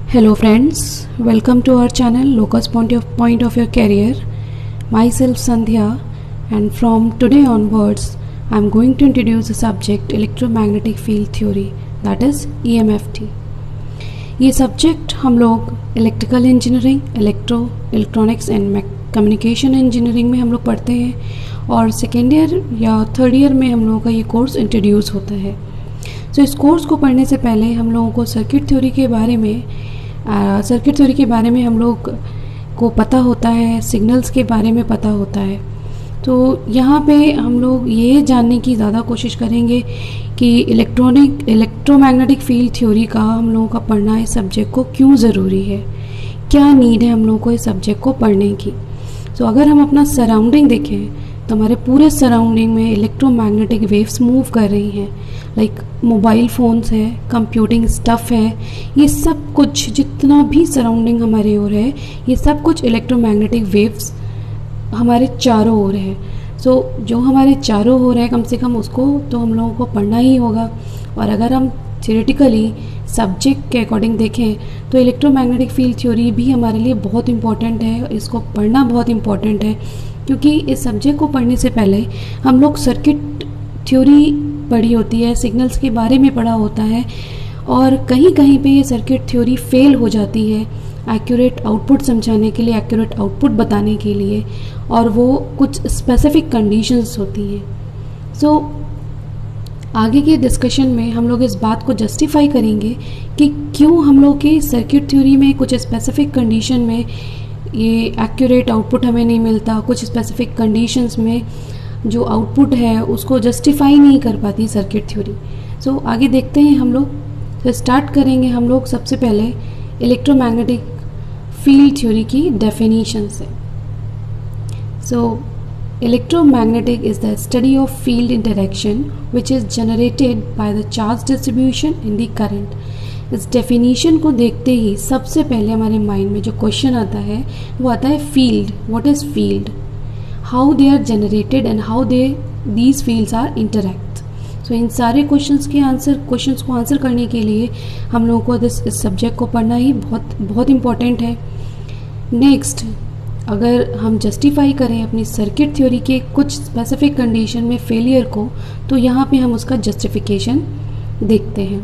Hello friends, welcome to our channel Locus Point of your career. Myself Sandhya, and from today onwards I am going to introduce the subject electromagnetic field theory, that is EMFT. ये subject हम लोग electrical engineering, electronics and communication engineering में हम लोग पढ़ते हैं और second year या थर्ड ईयर में हम लोगों का ये कोर्स इंट्रोड्यूस होता है। तो इस कोर्स को पढ़ने से पहले हम लोगों को सर्किट थ्योरी के बारे में हम लोग को पता होता है, सिग्नल्स के बारे में पता होता है। तो यहाँ पे हम लोग ये जानने की ज़्यादा कोशिश करेंगे कि इलेक्ट्रोमैग्नेटिक फील्ड थ्योरी का हम लोगों का पढ़ना इस सब्जेक्ट को क्यों ज़रूरी है, क्या नीड है हम लोगों को इस सब्जेक्ट को पढ़ने की। तो अगर हम अपना सराउंडिंग देखें तो हमारे पूरे सराउंडिंग में इलेक्ट्रोमैग्नेटिक वेव्स मूव कर रही हैं, लाइक मोबाइल फ़ोन्स है, कंप्यूटिंग स्टफ़ है, ये सब कुछ जितना भी सराउंडिंग हमारे ओर है ये सब कुछ इलेक्ट्रोमैग्नेटिक वेव्स हमारे चारों ओर है। सो जो हमारे चारों ओर है कम से कम उसको तो हम लोगों को पढ़ना ही होगा। और अगर हम थियोरेटिकली सब्जेक्ट के अकॉर्डिंग देखें तो इलेक्ट्रोमैग्नेटिक फील्ड थ्योरी भी हमारे लिए बहुत इम्पॉर्टेंट है, इसको पढ़ना बहुत इम्पॉर्टेंट है, क्योंकि इस सब्जेक्ट को पढ़ने से पहले हम लोग सर्किट थ्योरी पढ़ी होती है, सिग्नल्स के बारे में पढ़ा होता है और कहीं कहीं पे ये सर्किट थ्योरी फेल हो जाती है एक्यूरेट आउटपुट समझाने के लिए, एक्यूरेट आउटपुट बताने के लिए, और वो कुछ स्पेसिफिक कंडीशंस होती हैं। सो आगे के डिस्कशन में हम लोग इस बात को जस्टिफाई करेंगे कि क्यों हम लोग के सर्किट थ्योरी में कुछ स्पेसिफिक कंडीशन में ये एक्यूरेट आउटपुट हमें नहीं मिलता, कुछ स्पेसिफिक कंडीशंस में जो आउटपुट है उसको जस्टिफाई नहीं कर पाती सर्किट थ्योरी। सो आगे देखते हैं हम लोग। तो स्टार्ट करेंगे हम लोग सबसे पहले इलेक्ट्रोमैग्नेटिक फील्ड थ्योरी की डेफिनेशन से। सो electromagnetic is the study of field interaction which is generated by the charge distribution in the current. इस डेफिनेशन को देखते ही सबसे पहले हमारे माइंड में जो क्वेश्चन आता है वो आता है field. What is field, how they are generated and how these fields are interact. So इन सारे क्वेश्चंस को आंसर करने के लिए हम लोगों को इस सब्जेक्ट को पढ़ना ही बहुत इम्पॉर्टेंट है। नेक्स्ट, अगर हम जस्टिफाई करें अपनी सर्किट थ्योरी के कुछ स्पेसिफिक कंडीशन में फेलियर को, तो यहाँ पे हम उसका जस्टिफिकेशन देखते हैं।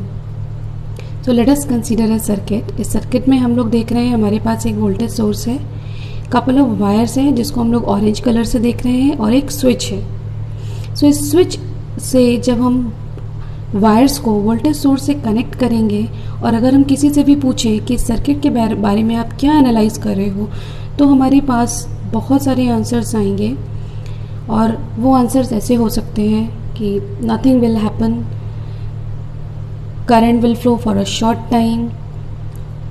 So let us consider a circuit. इस सर्किट में हम लोग देख रहे हैं हमारे पास एक वोल्टेज सोर्स है, कपल ऑफ वायर्स हैं जिसको हम लोग ऑरेंज कलर से देख रहे हैं, और एक स्विच है। सो इस स्विच से जब हम वायर्स को वोल्टेज सोर्स से कनेक्ट करेंगे और अगर हम किसी से भी पूछें कि सर्किट के बारे में आप क्या एनालाइज कर रहे हो, तो हमारे पास बहुत सारे आंसर्स आएंगे और वो आंसर्स ऐसे हो सकते हैं कि nothing will happen, current will flow for a short time.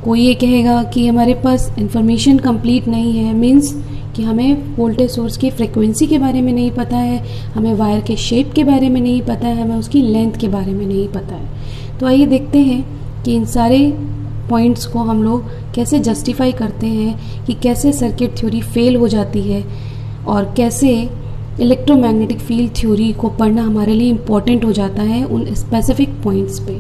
कोई ये कहेगा कि हमारे पास इंफॉर्मेशन कंप्लीट नहीं है, मीन्स कि हमें वोल्टेज सोर्स की फ्रिक्वेंसी के बारे में नहीं पता है, हमें वायर के शेप के बारे में नहीं पता है, हमें उसकी लेंथ के बारे में नहीं पता है। तो आइए देखते हैं कि इन सारे पॉइंट्स को हम लोग कैसे जस्टिफाई करते हैं कि कैसे सर्किट थ्योरी फेल हो जाती है और कैसे इलेक्ट्रोमैग्नेटिक फील्ड थ्योरी को पढ़ना हमारे लिए इम्पॉर्टेंट हो जाता है उन स्पेसिफिक पॉइंट्स पे।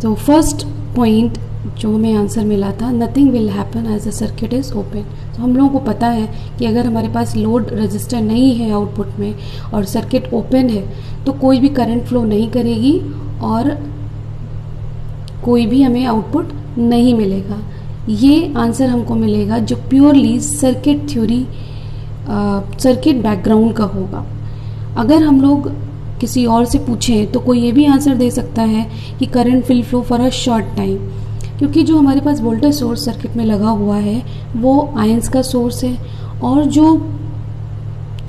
तो फर्स्ट पॉइंट जो हमें आंसर मिला था, nothing will happen as the circuit is open. तो हम लोगों को पता है कि अगर हमारे पास लोड रजिस्टर नहीं है आउटपुट में और सर्किट ओपन है तो कोई भी करंट फ्लो नहीं करेगी और कोई भी हमें आउटपुट नहीं मिलेगा। ये आंसर हमको मिलेगा जो purely circuit theory circuit background का होगा। अगर हम लोग किसी और से पूछें तो कोई ये भी आंसर दे सकता है कि current will flow for a short time, क्योंकि जो हमारे पास वोल्टेज सोर्स सर्किट में लगा हुआ है वो आयंस का सोर्स है और जो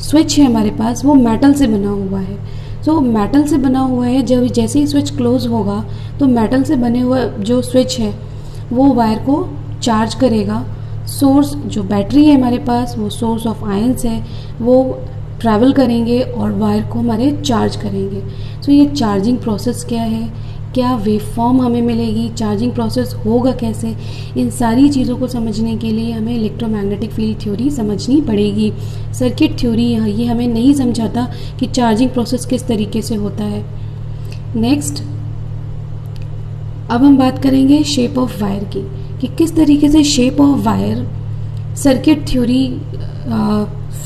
स्विच है हमारे पास वो मेटल से बना हुआ है। सो मेटल से बना हुआ है, जब जैसे ही स्विच क्लोज होगा तो मेटल से बने हुआ जो स्विच है वो वायर को चार्ज करेगा। सोर्स जो बैटरी है हमारे पास वो सोर्स ऑफ आयंस है, वो ट्रैवल करेंगे और वायर को हमारे चार्ज करेंगे। सो ये चार्जिंग प्रोसेस क्या है, क्या वेव फॉर्म हमें मिलेगी, चार्जिंग प्रोसेस होगा कैसे, इन सारी चीज़ों को समझने के लिए हमें इलेक्ट्रोमैग्नेटिक फील्ड थ्योरी समझनी पड़ेगी। सर्किट थ्योरी ये हमें नहीं समझाता कि चार्जिंग प्रोसेस किस तरीके से होता है। नेक्स्ट, अब हम बात करेंगे शेप ऑफ वायर की, कि किस तरीके से shape of wire circuit theory,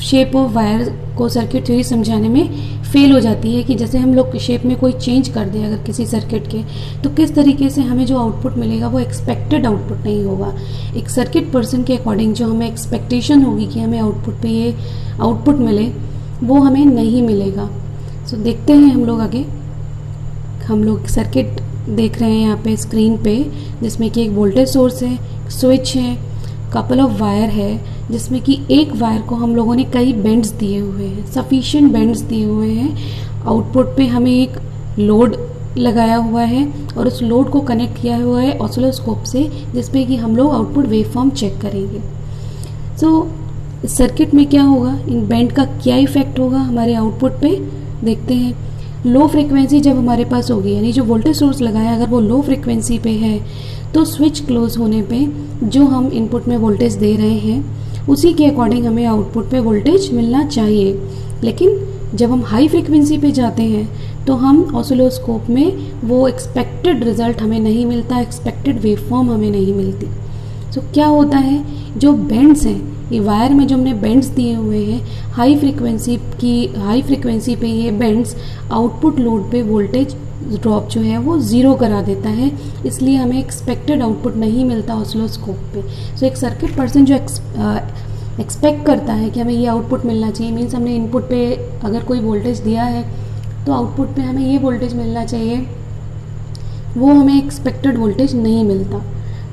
shape of wire को सर्किट थ्योरी समझाने में फेल हो जाती है। कि जैसे हम लोग शेप में कोई चेंज कर दें अगर किसी सर्किट के, तो किस तरीके से हमें जो आउटपुट मिलेगा वो एक्सपेक्टेड आउटपुट नहीं होगा। एक सर्किट पर्सन के अकॉर्डिंग जो हमें एक्सपेक्टेशन होगी कि हमें आउटपुट पे ये आउटपुट मिले, वो हमें नहीं मिलेगा। सो देखते हैं हम लोग आगे। हम लोग सर्किट देख रहे हैं यहाँ पे स्क्रीन पे, जिसमें कि एक वोल्टेज सोर्स है, स्विच है, कपल ऑफ वायर है, जिसमें कि एक वायर को हम लोगों ने कई बेंड्स दिए हुए हैं, सफिशिएंट बेंड्स दिए हुए हैं। आउटपुट पे हमें एक लोड लगाया हुआ है और उस लोड को कनेक्ट किया हुआ है ऑसिलोस्कोप से, जिसपे कि हम लोग आउटपुट वेवफॉर्म चेक करेंगे। सो सर्किट में क्या होगा, इन बेंड का क्या इफेक्ट होगा हमारे आउटपुट पे, देखते हैं। लो फ्रिक्वेंसी जब हमारे पास होगी, यानी जो वोल्टेज सोर्स लगाया अगर वो लो फ्रिक्वेंसी पे है, तो स्विच क्लोज होने पे जो हम इनपुट में वोल्टेज दे रहे हैं उसी के अकॉर्डिंग हमें आउटपुट पे वोल्टेज मिलना चाहिए। लेकिन जब हम हाई फ्रिक्वेंसी पे जाते हैं तो हम ऑसिलोस्कोप में वो एक्सपेक्टेड रिजल्ट हमें नहीं मिलता, एक्सपेक्टेड वेवफॉर्म हमें नहीं मिलती। तो क्या होता है, जो बेंड्स हैं, ये वायर में जो हमने बेंड्स दिए हुए हैं, हाई फ्रिक्वेंसी पे ये बेंड्स आउटपुट लोड पे वोल्टेज ड्रॉप जो है वो ज़ीरो करा देता है, इसलिए हमें एक्सपेक्टेड आउटपुट नहीं मिलता ऑसिलोस्कोप पे। सो एक सर्किट पर्सन जो एक्सपेक्ट करता है कि हमें ये आउटपुट मिलना चाहिए, मीन्स हमने इनपुट पे अगर कोई वोल्टेज दिया है तो आउटपुट पे हमें ये वोल्टेज मिलना चाहिए, वो हमें एक्सपेक्टेड वोल्टेज नहीं मिलता।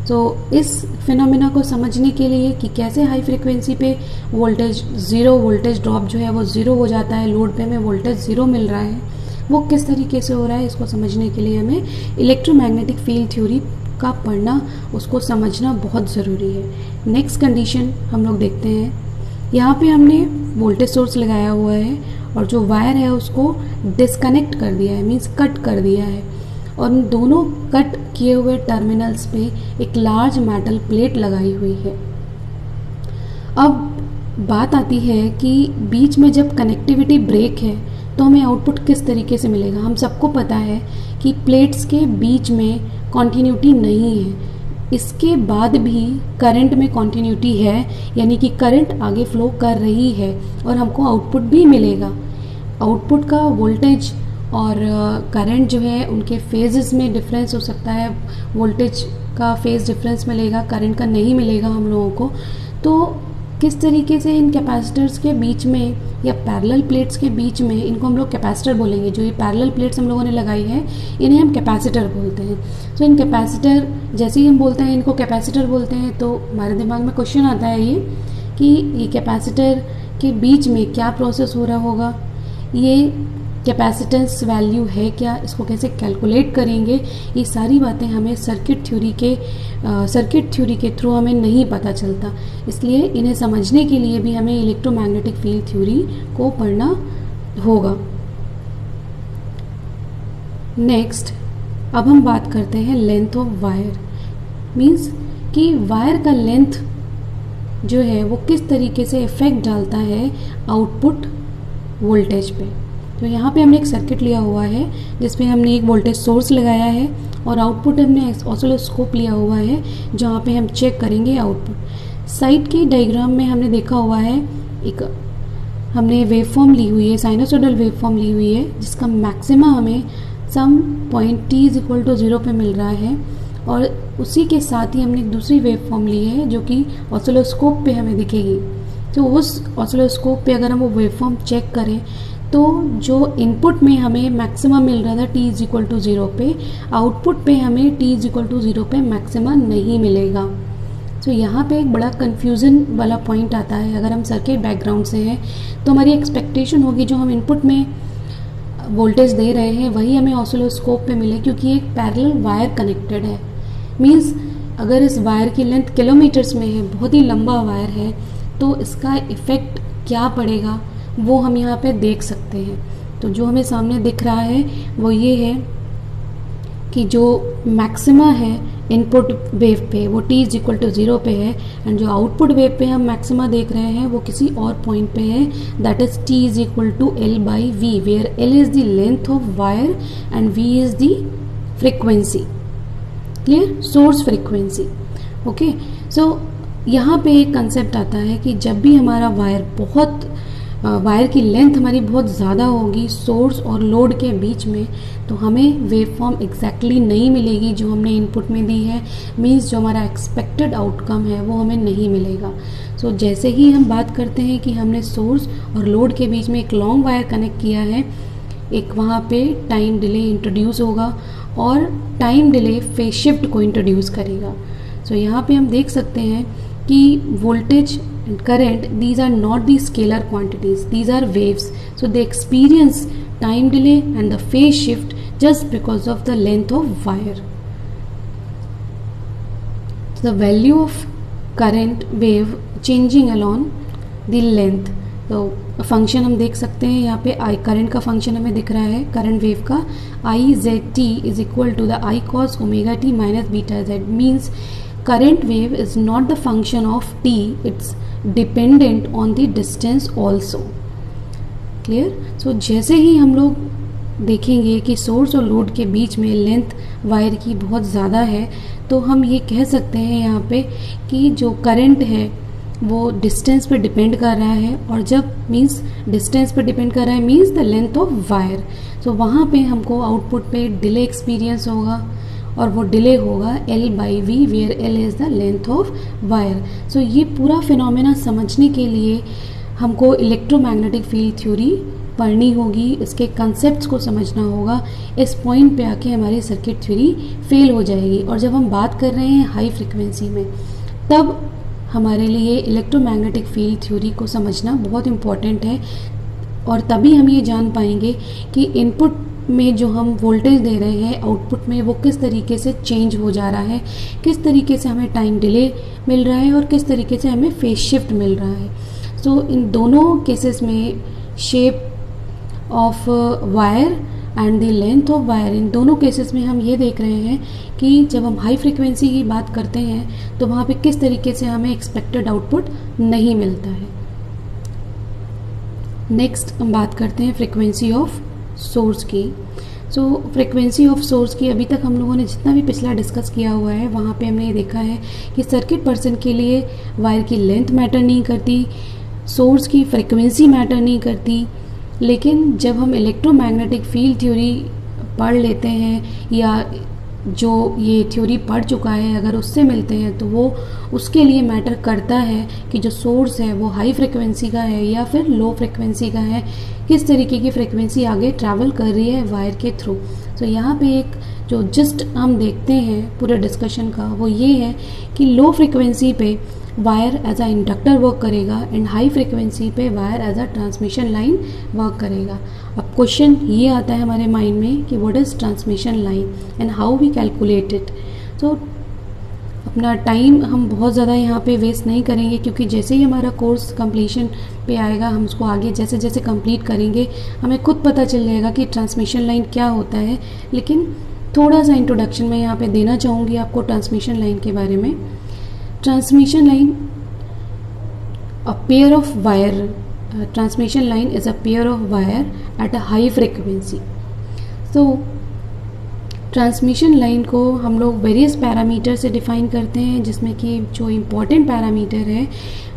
तो इस फिनोमिना को समझने के लिए कि कैसे हाई फ्रिक्वेंसी पे वोल्टेज ज़ीरो, वोल्टेज ड्रॉप जो है वो ज़ीरो हो जाता है, लोड पे हमें वोल्टेज ज़ीरो मिल रहा है, वो किस तरीके से हो रहा है, इसको समझने के लिए हमें इलेक्ट्रोमैग्नेटिक फील्ड थ्योरी का पढ़ना, उसको समझना बहुत ज़रूरी है। नेक्स्ट कंडीशन हम लोग देखते हैं। यहाँ पे हमने वोल्टेज सोर्स लगाया हुआ है और जो वायर है उसको डिस्कनेक्ट कर दिया है, मीन्स कट कर दिया है, और उन दोनों कट किए हुए टर्मिनल्स पे एक लार्ज मेटल प्लेट लगाई हुई है। अब बात आती है कि बीच में जब कनेक्टिविटी ब्रेक है तो हमें आउटपुट किस तरीके से मिलेगा। हम सबको पता है कि प्लेट्स के बीच में कॉन्टिन्यूटी नहीं है, इसके बाद भी करंट में कॉन्टिन्यूटी है, यानी कि करंट आगे फ्लो कर रही है और हमको आउटपुट भी मिलेगा। आउटपुट का वोल्टेज और करंट जो है उनके फेजेस में डिफरेंस हो सकता है, वोल्टेज का फेज डिफरेंस मिलेगा, करंट का नहीं मिलेगा हम लोगों को। तो किस तरीके से इन कैपेसिटर्स के बीच में या पैरेलल प्लेट्स के बीच में, इनको हम लोग कैपेसिटर बोलेंगे, जो ये पैरेलल प्लेट्स हम लोगों ने लगाई है इन्हें हम कैपेसिटर बोलते हैं। तो इन कैपेसिटर, जैसे ही हम बोलते हैं इनको कैपेसिटर बोलते हैं, तो हमारे दिमाग में क्वेश्चन आता है ये कि ये कैपेसिटर के बीच में क्या प्रोसेस हो रहा होगा, ये कैपेसिटेंस वैल्यू है क्या, इसको कैसे कैलकुलेट करेंगे, ये सारी बातें हमें सर्किट थ्योरी के थ्रू हमें नहीं पता चलता। इसलिए इन्हें समझने के लिए भी हमें इलेक्ट्रोमैग्नेटिक फील्ड थ्योरी को पढ़ना होगा। नेक्स्ट अब हम बात करते हैं लेंथ ऑफ वायर, मीन्स कि वायर का लेंथ जो है वो किस तरीके से इफेक्ट डालता है आउटपुट वोल्टेज पे। तो यहाँ पे हमने एक सर्किट लिया हुआ है जिसमें हमने एक वोल्टेज सोर्स लगाया है और आउटपुट हमने ऑसिलोस्कोप लिया हुआ है जहाँ पे हम चेक करेंगे आउटपुट। साइड के डायग्राम में हमने देखा हुआ है, एक हमने वेवफॉर्म ली हुई है, साइनोसॉइडल वेवफॉर्म ली हुई है, जिसका मैक्सिमा हमें सम पॉइंट t = 0 पे मिल रहा है, और उसी के साथ ही हमने एक दूसरी वेवफॉर्म ली है जो कि ऑसिलोस्कोप पे हमें दिखेगी। तो उस ऑसिलोस्कोप पे अगर हम वो वेवफॉर्म चेक करें तो जो इनपुट में हमें मैक्सिमम मिल रहा था t = 0 पे, आउटपुट पे हमें t = 0 पे मैक्सिमम नहीं मिलेगा। तो यहाँ पे एक बड़ा कन्फ्यूज़न वाला पॉइंट आता है। अगर हम सर्किट बैकग्राउंड से हैं तो हमारी एक्सपेक्टेशन होगी जो हम इनपुट में वोल्टेज दे रहे हैं वही हमें ऑसिलोस्कोप पे मिले, क्योंकि एक पैरेलल वायर कनेक्टेड है। मीन्स अगर इस वायर की लेंथ किलोमीटर्स में है, बहुत ही लंबा वायर है, तो इसका इफ़ेक्ट क्या पड़ेगा वो हम यहाँ पे देख सकते हैं। तो जो हमें सामने दिख रहा है वो ये है कि जो मैक्सिमा है इनपुट वेव पे वो t = 0 पे है, एंड जो आउटपुट वेव पे हम मैक्सिमा देख रहे हैं वो किसी और पॉइंट पे है, that is t = L/V, where L is the length of wire and V is the frequency. Clear, source frequency. Okay, so यहाँ पे एक कंसेप्ट आता है कि जब भी हमारा वायर की लेंथ हमारी बहुत ज़्यादा होगी सोर्स और लोड के बीच में, तो हमें वेव फॉर्म एग्जैक्टली नहीं मिलेगी जो हमने इनपुट में दी है। मींस जो हमारा एक्सपेक्टेड आउटकम है वो हमें नहीं मिलेगा। सो जैसे ही हम बात करते हैं कि हमने सोर्स और लोड के बीच में एक लॉन्ग वायर कनेक्ट किया है, एक वहाँ पे टाइम डिले इंट्रोड्यूस होगा और टाइम डिले फेज शिफ्ट को इंट्रोड्यूस करेगा। सो यहाँ पे हम देख सकते हैं कि voltage and current, these are not the scalar quantities, these are waves, so they experience time delay and the phase shift just because of the length of wire. So the value of current wave changing along the length, तो function हम देख सकते हैं यहाँ पे I current का function हमें दिख रहा है, करंट वेव का I z t is equal to the I cos omega t minus beta z. Means current wave is not the function of t, it's dependent on the distance also. Clear? So जैसे ही हम लोग देखेंगे कि source और load के बीच में length wire की बहुत ज़्यादा है, तो हम ये कह सकते हैं यहाँ पे कि जो करंट है वो डिस्टेंस पे डिपेंड कर रहा है, और जब मीन्स डिस्टेंस पे डिपेंड कर रहा है means the length of wire. So वहाँ पे हमको आउटपुट पे डिले एक्सपीरियंस होगा और वो डिले होगा L by v, where L is the length of wire. So ये पूरा फिनोमेना समझने के लिए हमको इलेक्ट्रोमैग्नेटिक फील्ड थ्योरी पढ़नी होगी, इसके कंसेप्ट्स को समझना होगा। इस पॉइंट पे आके हमारी सर्किट थ्योरी फेल हो जाएगी। और जब हम बात कर रहे हैं हाई फ्रिक्वेंसी में, तब हमारे लिए इलेक्ट्रोमैग्नेटिक फील्ड थ्योरी को समझना बहुत इम्पॉर्टेंट है, और तभी हम ये जान पाएंगे कि इनपुट में जो हम वोल्टेज दे रहे हैं आउटपुट में वो किस तरीके से चेंज हो जा रहा है, किस तरीके से हमें टाइम डिले मिल रहा है और किस तरीके से हमें फेज शिफ्ट मिल रहा है। सो इन दोनों केसेस में shape of wire and the length of wire, इन दोनों केसेस में हम ये देख रहे हैं कि जब हम हाई फ्रिक्वेंसी की बात करते हैं तो वहाँ पे किस तरीके से हमें एक्सपेक्टेड आउटपुट नहीं मिलता है। नेक्स्ट हम बात करते हैं फ्रिक्वेंसी ऑफ सोर्स की। सो फ्रिक्वेंसी ऑफ सोर्स की अभी तक हम लोगों ने जितना भी पिछला डिस्कस किया हुआ है वहाँ पे हमने ये देखा है कि सर्किट पर्सन के लिए वायर की लेंथ मैटर नहीं करती, सोर्स की फ्रिक्वेंसी मैटर नहीं करती। लेकिन जब हम इलेक्ट्रोमैग्नेटिक फील्ड थ्योरी पढ़ लेते हैं या जो ये थ्योरी पढ़ चुका है अगर उससे मिलते हैं तो वो उसके लिए मैटर करता है कि जो सोर्स है वो हाई फ्रिक्वेंसी का है या फिर लो फ्रिक्वेंसी का है, किस तरीके की फ्रिक्वेंसी आगे ट्रैवल कर रही है वायर के थ्रू। तो यहाँ पे एक जो जस्ट हम देखते हैं पूरे डिस्कशन का वो ये है कि लो फ्रिक्वेंसी पे wire as a inductor work करेगा एंड हाई फ्रिक्वेंसी पे wire as a transmission line work करेगा। अब क्वेश्चन ये आता है हमारे माइंड में कि what is transmission line and how we calculate it. तो अपना टाइम हम बहुत ज़्यादा यहाँ पे वेस्ट नहीं करेंगे, क्योंकि जैसे ही हमारा कोर्स कंप्लीशन पे आएगा हम उसको आगे जैसे जैसे कंप्लीट करेंगे हमें खुद पता चल जाएगा कि ट्रांसमिशन लाइन क्या होता है। लेकिन थोड़ा सा इंट्रोडक्शन मैं यहाँ पे देना चाहूँगी आपको ट्रांसमिशन लाइन के बारे में। Transmission line, a pair of wire, transmission line is a pair of wire at a high frequency. So transmission line को हम लोग वेरियस पैरामीटर से डिफाइन करते हैं, जिसमें कि जो इम्पोर्टेंट पैरामीटर है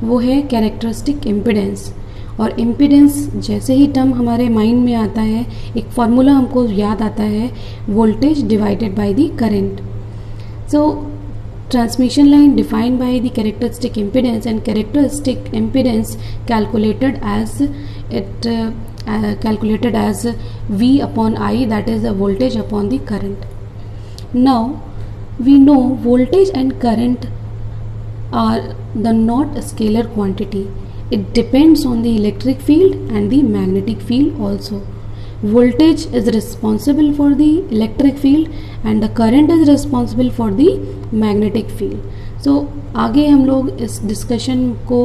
वो है कैरेक्टरिस्टिक इम्पिडेंस। और इम्पिडेंस जैसे ही टर्म हमारे माइंड में आता है एक फार्मूला हमको याद आता है, voltage divided by the current. So transmission line defined by the characteristic impedance and characteristic impedance calculated as V upon I, that is the voltage upon the current. Now we know voltage and current are the not scalar quantity. It depends on the electric field and the magnetic field also. Voltage is responsible for the electric field and the current is responsible for the magnetic field. So आगे हम लोग इस discussion को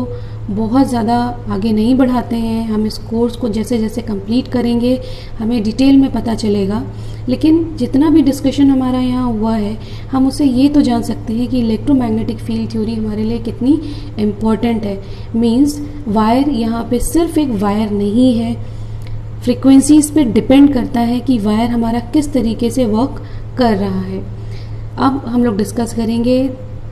बहुत ज़्यादा आगे नहीं बढ़ाते हैं, हम इस कोर्स को जैसे जैसे कंप्लीट करेंगे हमें डिटेल में पता चलेगा। लेकिन जितना भी डिस्कशन हमारा यहाँ हुआ है हम उससे ये तो जान सकते हैं कि इलेक्ट्रोमैग्नेटिक फील्ड थ्योरी हमारे लिए कितनी इम्पॉर्टेंट है। मीन्स वायर यहाँ पे सिर्फ एक वायर नहीं है, फ्रीक्वेंसीज पे डिपेंड करता है कि वायर हमारा किस तरीके से वर्क कर रहा है। अब हम लोग डिस्कस करेंगे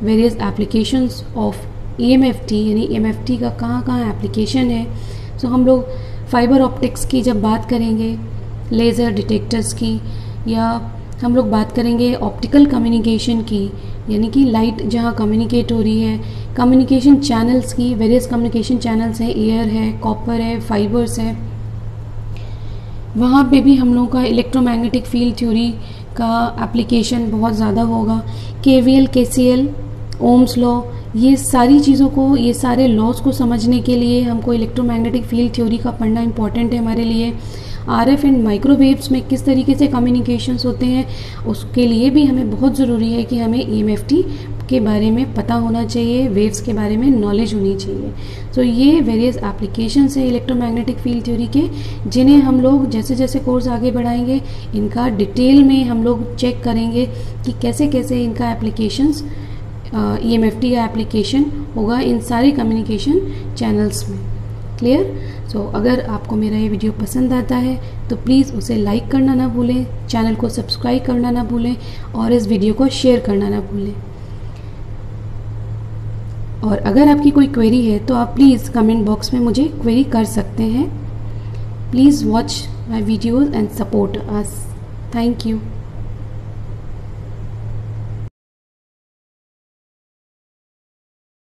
वेरियस एप्लीकेशंस ऑफ EMFT, यानी EMFT का कहाँ कहाँ एप्लीकेशन है। सो हम लोग फाइबर ऑप्टिक्स की जब बात करेंगे, लेज़र डिटेक्टर्स की, या हम लोग बात करेंगे ऑप्टिकल कम्युनिकेशन की, यानी कि लाइट जहाँ कम्युनिकेट हो रही है, कम्युनिकेशन चैनल्स की, वेरियस कम्युनिकेशन चैनल्स हैं, एयर है, कॉपर है, फाइबर्स है, वहाँ पे भी हम लोगों का इलेक्ट्रोमैग्नेटिक फील्ड थ्योरी का एप्लीकेशन बहुत ज़्यादा होगा। KVL, KCL, ओम्स लॉ, ये सारी चीज़ों को, ये सारे लॉज को समझने के लिए हमको इलेक्ट्रोमैग्नेटिक फील्ड थ्योरी का पढ़ना इंपॉर्टेंट है हमारे लिए। RF एंड माइक्रोवेव्स में किस तरीके से कम्युनिकेशंस होते हैं, उसके लिए भी हमें बहुत ज़रूरी है कि हमें EMFT के बारे में पता होना चाहिए, वेव्स के बारे में नॉलेज होनी चाहिए। तो ये वेरियस एप्लीकेशंस है इलेक्ट्रोमैग्नेटिक फील्ड थ्योरी के, जिन्हें हम लोग जैसे जैसे कोर्स आगे बढ़ाएंगे इनका डिटेल में हम लोग चेक करेंगे कि कैसे कैसे इनका एप्लीकेशंस, EMFT का एप्लीकेशन होगा इन सारे कम्युनिकेशन चैनल्स में। क्लियर? सो अगर आपको मेरा ये वीडियो पसंद आता है तो प्लीज़ उसे लाइक करना ना भूलें, चैनल को सब्सक्राइब करना ना भूलें और इस वीडियो को शेयर करना ना भूलें। और अगर आपकी कोई क्वेरी है तो आप प्लीज़ कमेंट बॉक्स में मुझे क्वेरी कर सकते हैं। Please watch my videos and support us. Thank you.